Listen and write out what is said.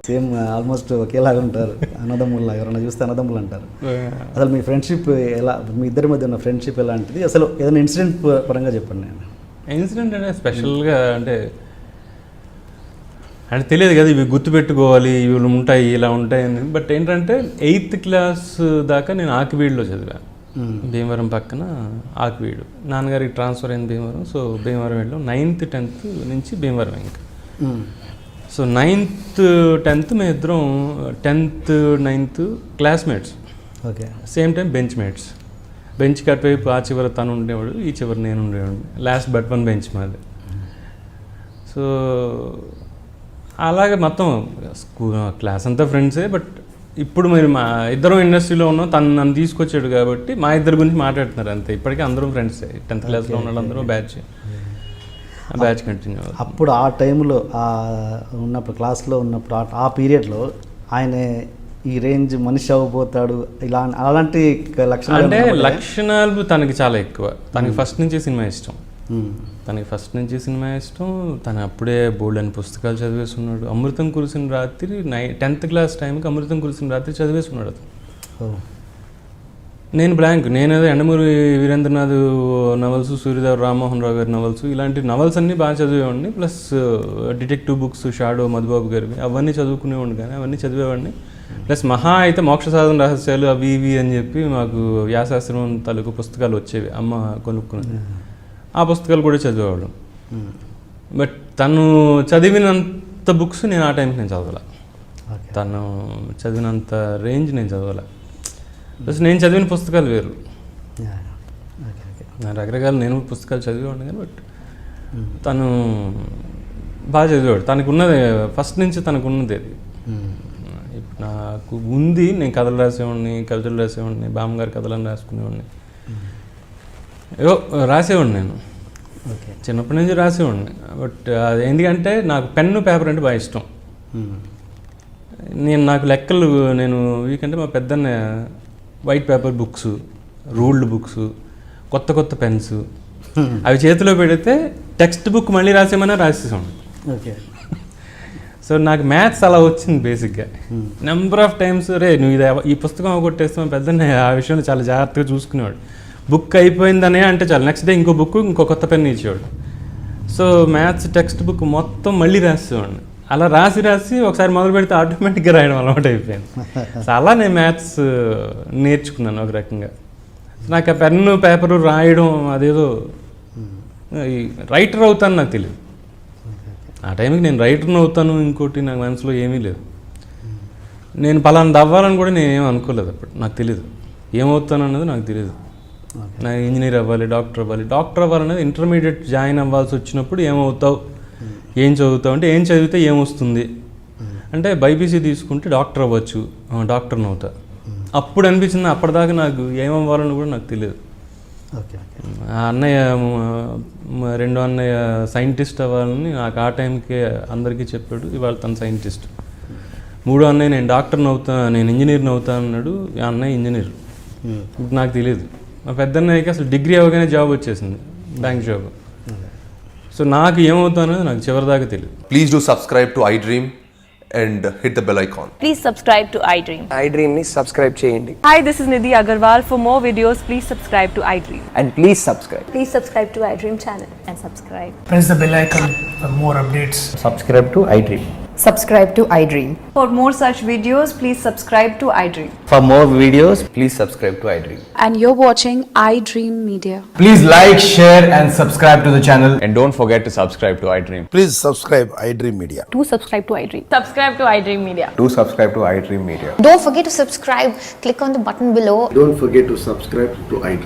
Same almost ఒకేలాగా ఉంటారు, అన్నదమ్ముల్లాగా. ఎవరైనా చూస్తే అన్నదమ్ములు అంటారు. అసలు మీ ఫ్రెండ్షిప్ ఎలా, మీ ఇద్దరి మధ్య ఉన్న ఫ్రెండ్షిప్ ఎలాంటిది? అసలు ఏదైనా ఇన్సిడెంట్ పరంగా చెప్పండి. నేను ఇన్సిడెంట్ అంటే స్పెషల్గా అంటే తెలియదు కదా, ఇవి గుర్తుపెట్టుకోవాలి, ఇవి ఉంటాయి ఇలా ఉంటాయని. బట్ ఏంటంటే 8th క్లాస్ దాకా నేను ఆకివీడులో చదివాను, భీమవరం పక్కన ఆకివీడు. నాన్నగారికి ట్రాన్స్ఫర్ అయింది భీమవరం, సో భీమవరం వెళ్ళాం. 9th 10th నుంచి భీమవరం ఇంకా. సో 9th 10th మేము ఇద్దరం 10th 9th classmates, okay, same time bench mates. బెంచ్కి అటువైపు ఆ చివరి తను ఉండేవాడు, ఈ చివరి నేను ఉండేవాడు. లాస్ట్ బట్ వన్ బెంచ్ మాది. సో అలాగే మొత్తం క్లాస్ అంతా ఫ్రెండ్సే. బట్ ఇప్పుడు మీరు మా ఇద్దరం ఇండస్ట్రీలో ఉన్నాం, తను నన్ను తీసుకొచ్చాడు కాబట్టి మా ఇద్దరి గురించి మాట్లాడుతున్నారు అంతే. ఇప్పటికీ అందరం ఫ్రెండ్సే. 10th క్లాస్లో ఉన్న వాళ్ళందరూ బ్యాచ్ కంటిన్యూ. అప్పుడు ఆ టైంలో ఉన్నప్పుడు క్లాస్లో ఉన్నప్పుడు ఆ పీరియడ్లో ఆయన ఈ రేంజ్ మనిషి అవ్వబోతాడు ఇలా అలాంటి లక్షణాలు అంటే లక్షణాలు తనకి చాలా ఎక్కువ. తనకి ఫస్ట్ నుంచి సినిమా ఇష్టం, తను అప్పుడే బోల్డ్ అని పుస్తకాలు చదివేస్తున్నాడు. అమృతం కురిసిన రాత్రి 10th క్లాస్ టైంకి అమృతం కురిసిన రాత్రి చదివేస్తున్నాడు అతను. నేను బ్లాంక్. నేనేదో ఎండమూరి వీరేంద్రనాథ్ నవల్స్, సూర్యదేవ రామ్మోహన్ రావు గారి నవల్స్, ఇలాంటి నవల్స్ అన్నీ బాగా చదివేవాడిని. Plus detective books, shadow Madhubabu గారివి అవన్నీ చదువుకునేవాడిని, కానీ అవన్నీ చదివేవాడిని. ప్లస్ మహా అయితే మోక్ష సాధన రహస్యాలు అవి ఇవి అని చెప్పి మాకు వ్యాసాశ్రమం తాలూకు పుస్తకాలు వచ్చేవి, అమ్మ కొనుక్కున్నది. ఆ పుస్తకాలు కూడా చదివేవాడు. బట్ తను చదివినంత బుక్స్ నేను ఆ టైంకి నేను చదవాల, తను చదివినంత రేంజ్ నేను చదవాల. ప్లస్ నేను చదివిన పుస్తకాలు వేరు. రకరకాల నేను పుస్తకాలు చదివేవాడిని కానీ, బట్ తను బాగా చదివాడు. తనకు ఉన్నది ఫస్ట్ నుంచి తనకు ఉన్నది అది. ఇప్పుడు నాకు ఉంది, నేను కథలు రాసేవాడిని, కవితలు రాసేవాడిని, బామ్మగారి కథలను రాసుకునేవాడిని, ఏవో రాసేవాడిని. నేను చిన్నప్పటి నుంచి రాసేవాడిని. బట్ అది ఎందుకంటే నాకు పెన్ను పేపర్ అంటే బాగా ఇష్టం. నాకు లెక్కలు నేను వీకంటే మా పెద్దన్న white paper books, ruled books, కొత్త కొత్త పెన్స్ అవి చేతిలో పెడితే టెక్స్ట్ బుక్ మళ్ళీ రాసేమన్నా రాసేసాను. ఓకే. సో నాకు మ్యాథ్స్ అలా వచ్చింది బేసిక్గా. నెంబర్ ఆఫ్ టైమ్స్ రే నువ్వు ఈ పుస్తకం అవగొట్టేస్తే మా పెద్దన్న ఆ విషయంలో చాలా జాగ్రత్తగా చూసుకునేవాడు. బుక్ అయిపోయిందనే అంటే చాలు, నెక్స్ట్ డే ఇంకో బుక్, ఇంకో కొత్త పెన్ ఇచ్చేవాడు. సో మ్యాథ్స్ టెక్స్ట్ బుక్ మొత్తం మళ్ళీ రాసేవాడిని. అలా రాసి ఒకసారి మొదలు పెడితే ఆటోమేటిక్గా రాయడం అలవాటు అయిపోయింది. సో అలా నేను మ్యాథ్స్ నేర్చుకున్నాను ఒక రకంగా. నాకు ఆ పెన్ను పేపరు రాయడం అదేదో రైటర్ అవుతాను నాకు తెలియదు. ఆ టైంకి నేను రైటర్ని అవుతాను ఇంకోటి నాకు మనసులో ఏమీ లేదు. నేను పలానా అవ్వాలని కూడా నేను ఏమీ అనుకోలేదు అప్పుడు. నాకు తెలియదు ఏమవుతాను అన్నది, నాకు తెలియదు. నాకు ఇంజనీర్ అవ్వాలి, డాక్టర్ అవ్వాలనేది ఇంటర్మీడియట్ జాయిన్ అవ్వాల్సి వచ్చినప్పుడు ఏమవుతావు, ఏం చదువుతావు అంటే ఏం చదివితే ఏమొస్తుంది అంటే బైపీసీ తీసుకుంటే డాక్టర్ అవ్వచ్చు, డాక్టర్ని అవుతా. అప్పుడు అనిపించింది. అప్పటిదాకా నాకు ఏమవ్వాలని కూడా నాకు తెలియదు. ఆ అన్నయ్య, రెండో అన్నయ్య సైంటిస్ట్ అవ్వాలని నాకు ఆ టైంకే అందరికీ చెప్పాడు. ఇవాళ తను సైంటిస్ట్. మూడో అన్నయ్య నేను డాక్టర్ని అవుతా, నేను ఇంజనీర్ని అవుతా అన్నాడు. ఆ అన్నయ్య ఇంజనీర్. ఇప్పుడు నాకు తెలియదు. మా పెద్దన్నయ్యకి అసలు డిగ్రీ అవ్వగానే జాబ్ వచ్చేసింది, బ్యాంక్ జాబ్. సో నాకు ఏమవుతానో నాకు చివరిదాకా తెలియదు. Please do subscribe to iDream and hit the bell icon. Please subscribe to iDream. iDream ni subscribe cheyandi. Hi, this is Nidhi Agarwal. For more videos, please subscribe to iDream. And please subscribe. Please subscribe to iDream channel and subscribe. Press the bell icon for more updates. Subscribe to iDream. Subscribe to iDream. For more such videos, please subscribe to iDream. For more videos, please subscribe to iDream. And you're watching iDream Media. Please like, share and subscribe to the channel. And don't forget to subscribe to iDream. Please subscribe iDream Media. Do subscribe to iDream. Subscribe to iDream Media. Do subscribe to iDream Media. Don't forget to subscribe. Click on the button below. Don't forget to subscribe to iDream.